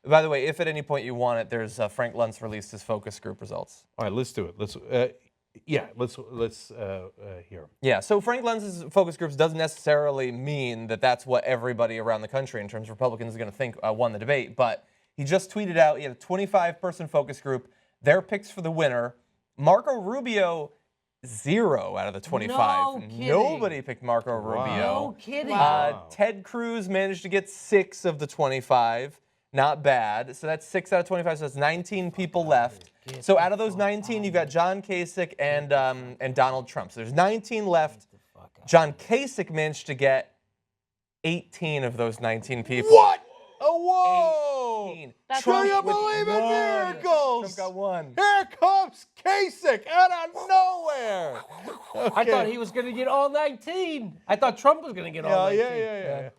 By the way, if at any point you want it, there's Frank Luntz released his focus group results. All right, let's do it. Let's hear. Yeah, so Frank Luntz's focus groups doesn't necessarily mean that that's what everybody around the country in terms of Republicans is going to think won the debate, but he just tweeted out he had a 25-person focus group, their picks for the winner. Marco Rubio, 0 out of the 25. No kidding. Nobody picked Marco Rubio. No kidding. Ted Cruz managed to get 6 of the 25. Not bad. So that's 6 out of 25. So that's 19 people left. So out of those 19, you've got John Kasich and Donald Trump. So there's 19 left. John Kasich managed to get 18 of those 19 people. What? Oh, whoa! 18. Can you believe it? Miracles! Trump got 1. Here comes Kasich out of nowhere. Okay. I thought he was going to get all 19. I thought Trump was going to get all 19. Yeah.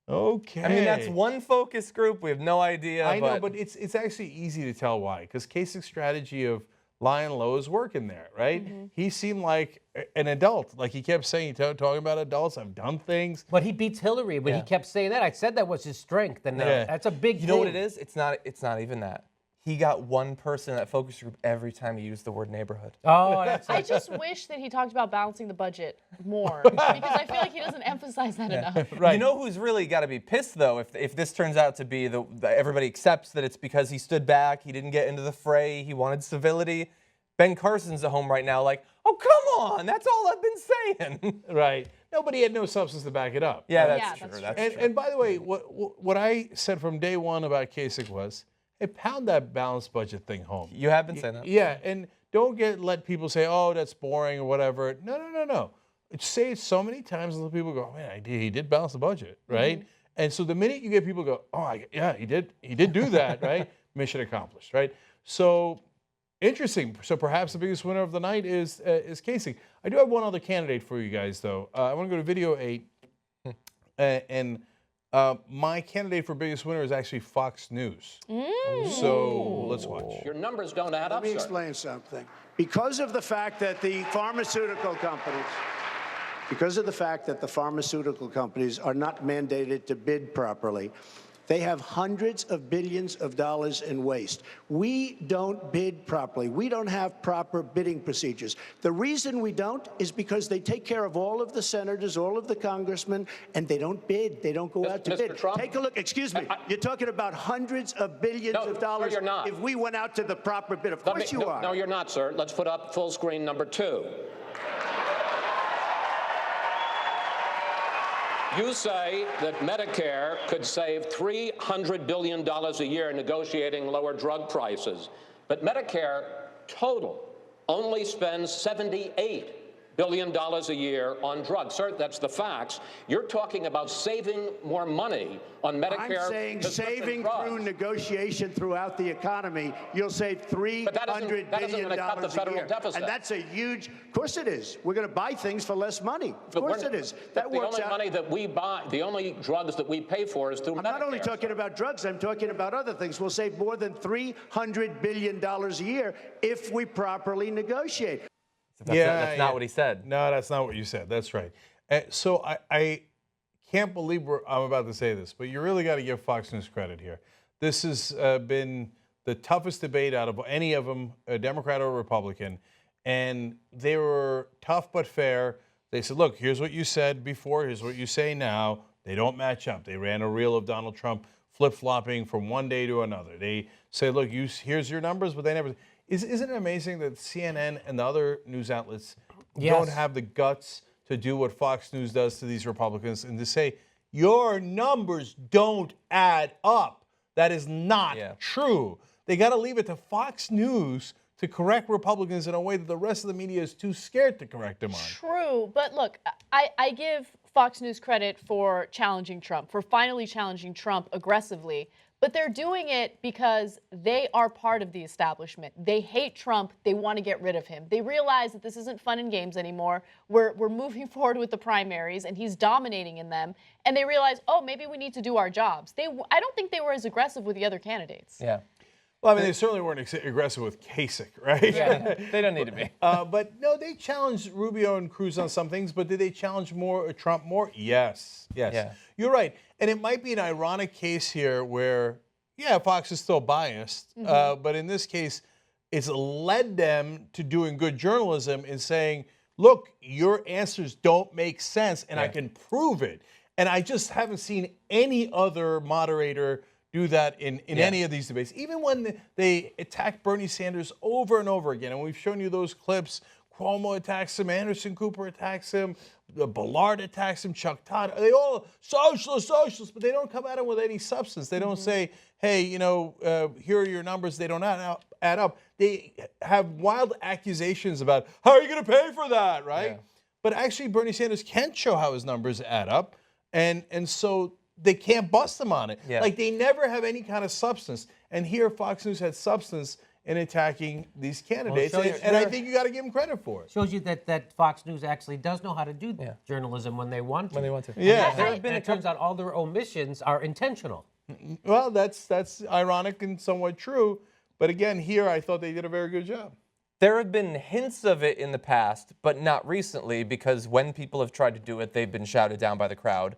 Okay. I mean, that's one focus group. We have no idea. I know, but it's actually easy to tell why. Because Kasich's strategy of lying low is working there, right? Mm-hmm. He seemed like an adult. Like he kept saying, talking about adults, I've done things. But he beats Hillary, but he kept saying that. I said that was his strength, and that's a big You know what it is? It's not even that. He got one person in that focus group every time he used the word neighborhood. Oh, that's I just wish that he talked about balancing the budget more because I feel like he doesn't emphasize that enough. Right. You know who's really got to be pissed though if this turns out to be the everybody accepts that it's because he stood back, he didn't get into the fray, he wanted civility. Ben Carson's at home right now like, oh come on, that's all I've been saying. Right. Nobody had no substance to back it up. Yeah, right? that's true. That's true. And by the way, what I said from day one about Kasich was, hey, pound that balanced budget thing home. You have been saying that. Yeah, and don't let people say, oh, that's boring or whatever. No. Say it so many times until people go, man, he did balance the budget, right? Mm-hmm. And so the minute you get people go, oh, yeah, he did do that, right? Mission accomplished, right? So interesting. So perhaps the biggest winner of the night is Kasich. I do have one other candidate for you guys, though. I want to go to video 8, and my candidate for biggest winner is actually Fox News. So let's watch. Your numbers don't add up, Let me sir. explain something. Because of the fact that the pharmaceutical companies are not mandated to bid properly, they have hundreds of billions of dollars in waste. We don't bid properly. We don't have proper bidding procedures. The reason we don't is because they take care of all of the senators, all of the congressmen, and they don't bid. They don't go out to Mr. bid. Trump? Take a look. Excuse me. You're talking about hundreds of billions of dollars. No, you're not. If we went out to the proper bid. Of course you are. No, you're not, sir. Let's put up full screen number 2. You say that Medicare could save $300 billion a year negotiating lower drug prices, but Medicare total only spends $78 billion a year on drugs. Sir, that's the facts. You're talking about saving more money on Medicare. I'm saying prescription saving drugs. through negotiation throughout the economy, you'll save $300 billion gonna cut the federal a year. deficit. And that's a huge, of course it is. We're going to buy things for less money. Of course it is. That the works only out. money that we buy, the only drugs that we pay for is through I'm Medicare. not only talking about drugs, I'm talking about other things. We'll save more than $300 billion a year if we properly negotiate. That's not what he said. No, that's not what you said. That's right. So I can't believe I'm about to say this, but you really got to give Fox News credit here. This has been the toughest debate out of any of them, a Democrat or a Republican, and they were tough but fair. They said, look, here's what you said before, here's what you say now. They don't match up. They ran a reel of Donald Trump flip-flopping from one day to another. They say, look, here's your numbers, but they never... Isn't it amazing that CNN and the other news outlets don't have the guts to do what Fox News does to these Republicans and to say, your numbers don't add up? That is not true. They got to leave it to Fox News to correct Republicans in a way that the rest of the media is too scared to correct them on. True, but look, I give Fox News credit for challenging Trump, for finally challenging Trump aggressively. But they're doing it because they are part of the establishment. They hate Trump. They want to get rid of him. They realize that this isn't fun and games anymore. We're moving forward with the primaries, and he's dominating in them. And they realize, oh, maybe we need to do our jobs. I don't think they were as aggressive with the other candidates. Yeah. Well, I mean, they certainly weren't aggressive with Kasich, right? Yeah, they don't need to be. But no, they challenged Rubio and Cruz on some things, but did they challenge Trump more? Yes. Yeah. You're right. And it might be an ironic case here where yeah, Fox is still biased, but in this case, it's led them to doing good journalism and saying, look, your answers don't make sense, and I can prove it. And I just haven't seen any other moderator do that in any of these debates. Even when they attack Bernie Sanders over and over again, and we've shown you those clips, Cuomo attacks him, Anderson Cooper attacks him, Ballard attacks him, Chuck Todd. They all socialists, but they don't come at him with any substance. They don't say, hey, you know, here are your numbers. They don't add up. They have wild accusations about, how are you going to pay for that, right? Yeah. But actually, Bernie Sanders can't show how his numbers add up, and so they can't bust him on it. Yeah. Like, they never have any kind of substance. And here, Fox News had substance in attacking these candidates, and I think you got to give them credit for it. Shows you that Fox News actually does know how to do journalism when they want to. When they want to. Yeah. And it turns out all their omissions are intentional. Well, that's ironic and somewhat true. But again, here I thought they did a very good job. There have been hints of it in the past, but not recently, because when people have tried to do it, they've been shouted down by the crowd.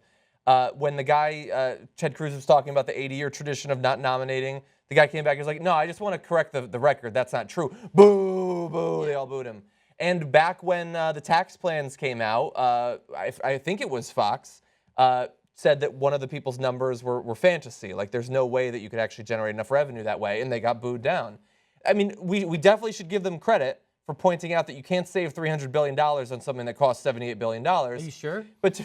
When the guy, Ted Cruz, was talking about the 80-year tradition of not nominating, the guy came back and was like, no, I just want to correct the record. That's not true. Boo, boo. They all booed him. And back when the tax plans came out, I think it was Fox, said that one of the people's numbers were fantasy. Like, there's no way that you could actually generate enough revenue that way, and they got booed down. I mean, we definitely should give them credit for pointing out that you can't save $300 billion on something that costs $78 billion. Are you sure? But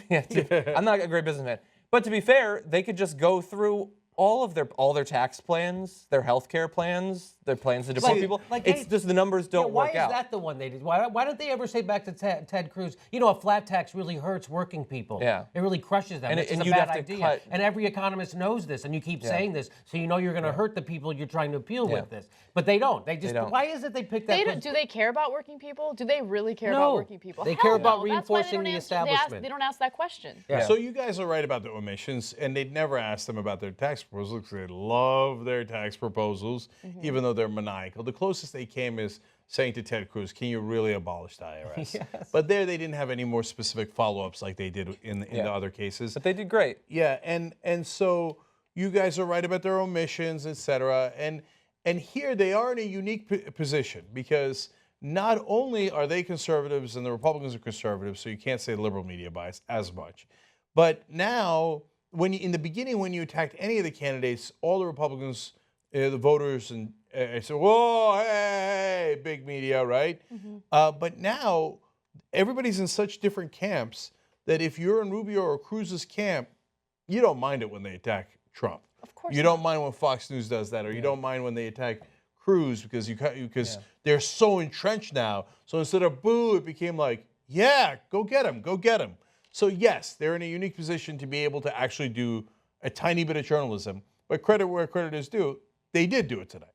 I'm not a great businessman. But to be fair, they could just go through all their tax plans, their health care plans, their plans to deport people. It's just the numbers don't work out. Why is that the one they did? Why don't they ever say back to Ted Cruz, you know, a flat tax really hurts working people. Yeah. It really crushes them. And It's a you'd bad have to idea. cut- And every economist knows this, and you keep saying this, so you know you're going to hurt the people you're trying to appeal with this. But they don't. They just. don't. Why is it they pick that? They don't, do they care about working people? Do they really care No. about working people? They Hell care about no. That's why they reinforcing don't the answer- establishment. They don't ask that question. Yeah. So you guys are right about the omissions, and they'd never ask them about their tax proposals because they love their tax proposals, even though they're maniacal. The closest they came is saying to Ted Cruz, can you really abolish the IRS? Yes. But there they didn't have any more specific follow-ups like they did in the other cases. But they did great. Yeah, and so you guys are right about their omissions, et cetera. And here they are in a unique position because not only are they conservatives and the Republicans are conservatives, so you can't say liberal media bias as much, but now in the beginning when you attacked any of the candidates, all the Republicans, the voters, and said, "Whoa, hey, big media," right? But now everybody's in such different camps that if you're in Rubio or Cruz's camp, you don't mind it when they attack Trump. Of course You don't mind when Fox News does that, or you don't mind when they attack Cruz because they're so entrenched now. So instead of boo, it became like, yeah, go get him, go get him. So yes, they're in a unique position to be able to actually do a tiny bit of journalism. But credit where credit is due, they did do it tonight.